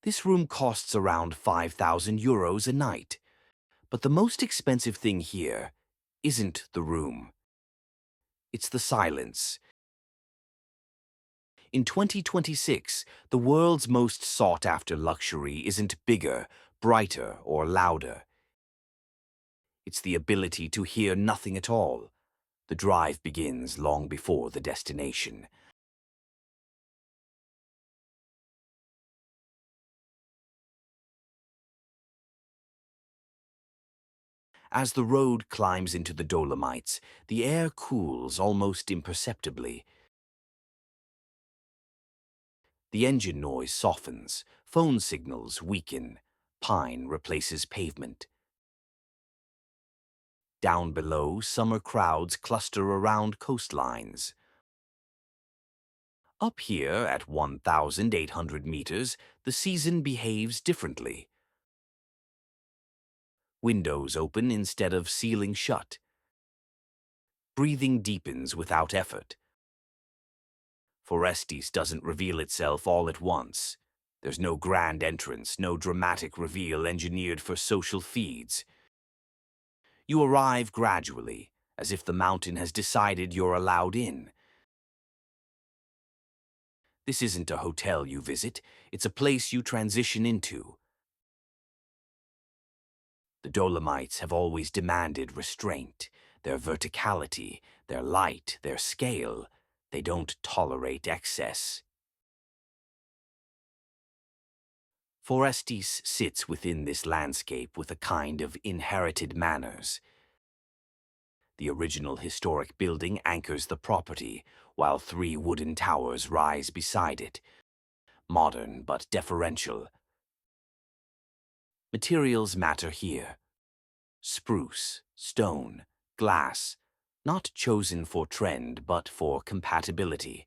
This room costs around €5,000 a night. But the most expensive thing here isn't the room. It's the silence. In 2026, the world's most sought-after luxury isn't bigger, brighter, or louder. It's the ability to hear nothing at all. The drive begins long before the destination. As the road climbs into the Dolomites, the air cools almost imperceptibly. The engine noise softens, phone signals weaken, pine replaces pavement. Down below, summer crowds cluster around coastlines. Up here, at 1,800 meters, the season behaves differently. Windows open instead of sealing shut. Breathing deepens without effort. Forestis doesn't reveal itself all at once. There's no grand entrance, no dramatic reveal engineered for social feeds. You arrive gradually, as if the mountain has decided you're allowed in. This isn't a hotel you visit, it's a place you transition into. The Dolomites have always demanded restraint, their verticality, their light, their scale. They don't tolerate excess. Forestis sits within this landscape with a kind of inherited manners. The original historic building anchors the property, while 3 wooden towers rise beside it. Modern but deferential. Materials matter here. Spruce, stone, glass, not chosen for trend but for compatibility.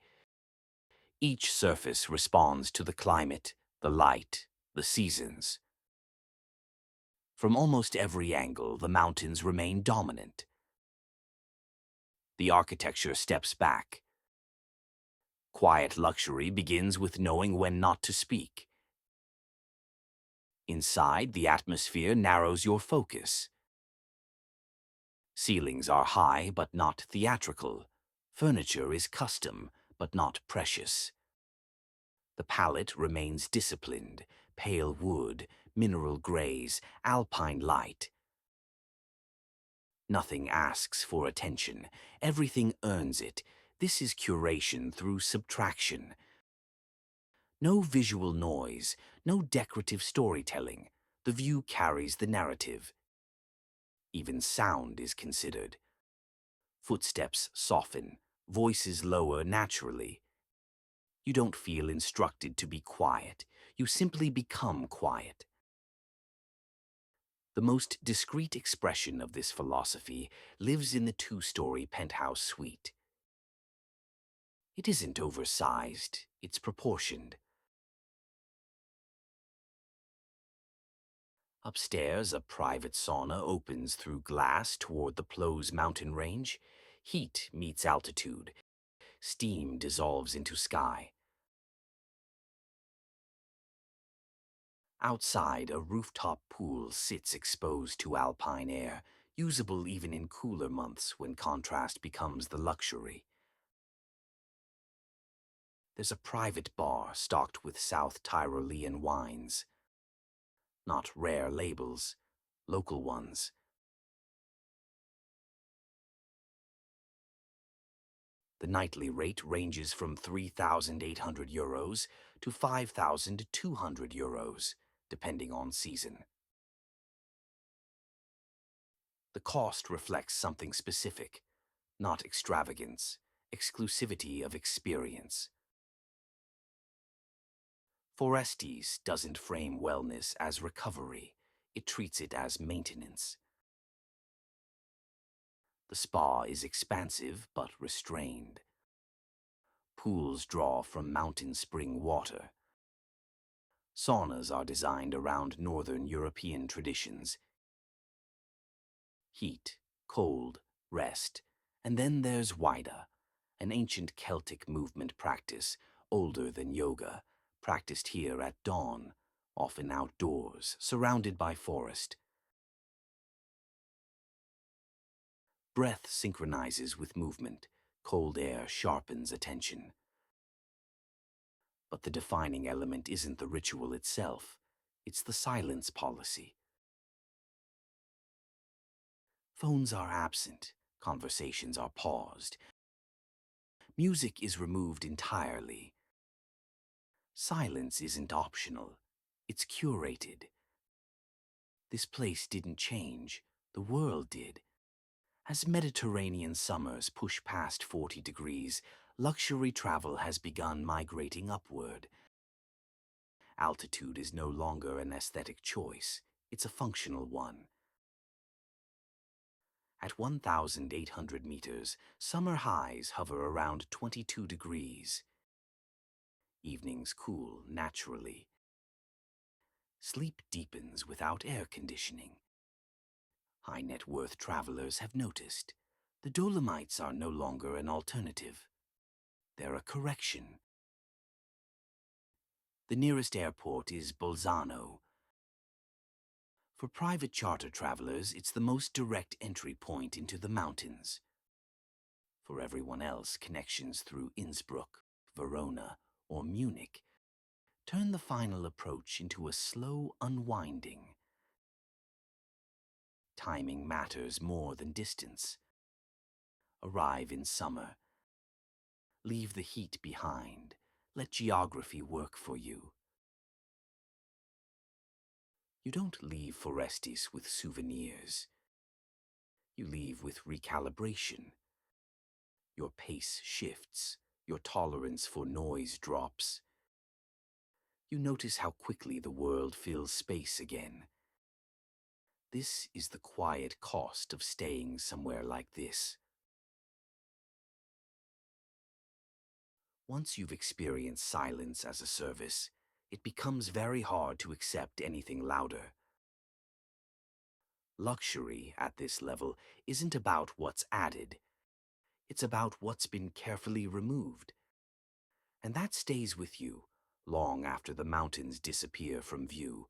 Each surface responds to the climate, the light, the seasons. From almost every angle, the mountains remain dominant. The architecture steps back. Quiet luxury begins with knowing when not to speak. Inside, the atmosphere narrows your focus. Ceilings are high but not theatrical. Furniture is custom but not precious. The palette remains disciplined, pale wood, mineral grays, alpine light. Nothing asks for attention. Everything earns it. This is curation through subtraction. No visual noise, no decorative storytelling. The view carries the narrative. Even sound is considered. Footsteps soften, voices lower naturally. You don't feel instructed to be quiet. You simply become quiet. The most discreet expression of this philosophy lives in the 2-story penthouse suite. It isn't oversized, it's proportioned. Upstairs, a private sauna opens through glass toward the Plo's mountain range. Heat meets altitude. Steam dissolves into sky. Outside, a rooftop pool sits exposed to alpine air, usable even in cooler months when contrast becomes the luxury. There's a private bar stocked with South Tyrolean wines. Not rare labels, local ones. The nightly rate ranges from €3,800 to €5,200, depending on season. The cost reflects something specific, not extravagance, exclusivity of experience. Forestis doesn't frame wellness as recovery, it treats it as maintenance. The spa is expansive but restrained. Pools draw from mountain spring water. Saunas are designed around Northern European traditions. Heat, cold, rest, and then there's Waida, an ancient Celtic movement practice, older than yoga, practiced here at dawn, often outdoors, surrounded by forest. Breath synchronizes with movement. Cold air sharpens attention. But the defining element isn't the ritual itself. It's the silence policy. Phones are absent. Conversations are paused. Music is removed entirely. Silence isn't optional. It's curated. This place didn't change. The world did. As Mediterranean summers push past 40 degrees, luxury travel has begun migrating upward. Altitude is no longer an aesthetic choice. It's a functional one. At 1,800 meters, summer highs hover around 22 degrees. Evenings cool naturally. Sleep deepens without air conditioning. High net worth travelers have noticed the Dolomites are no longer an alternative. They're a correction. The nearest airport is Bolzano. For private charter travelers, it's the most direct entry point into the mountains. For everyone else, connections through Innsbruck, Verona, or Munich turn the final approach into a slow unwinding. Timing matters more than distance. Arrive in summer. Leave the heat behind. Let geography work for you. You don't leave Forestis with souvenirs. You leave with recalibration. Your pace shifts. Your tolerance for noise drops. You notice how quickly the world fills space again. This is the quiet cost of staying somewhere like this. Once you've experienced silence as a service, it becomes very hard to accept anything louder. Luxury at this level isn't about what's added. It's about what's been carefully removed. And that stays with you long after the mountains disappear from view.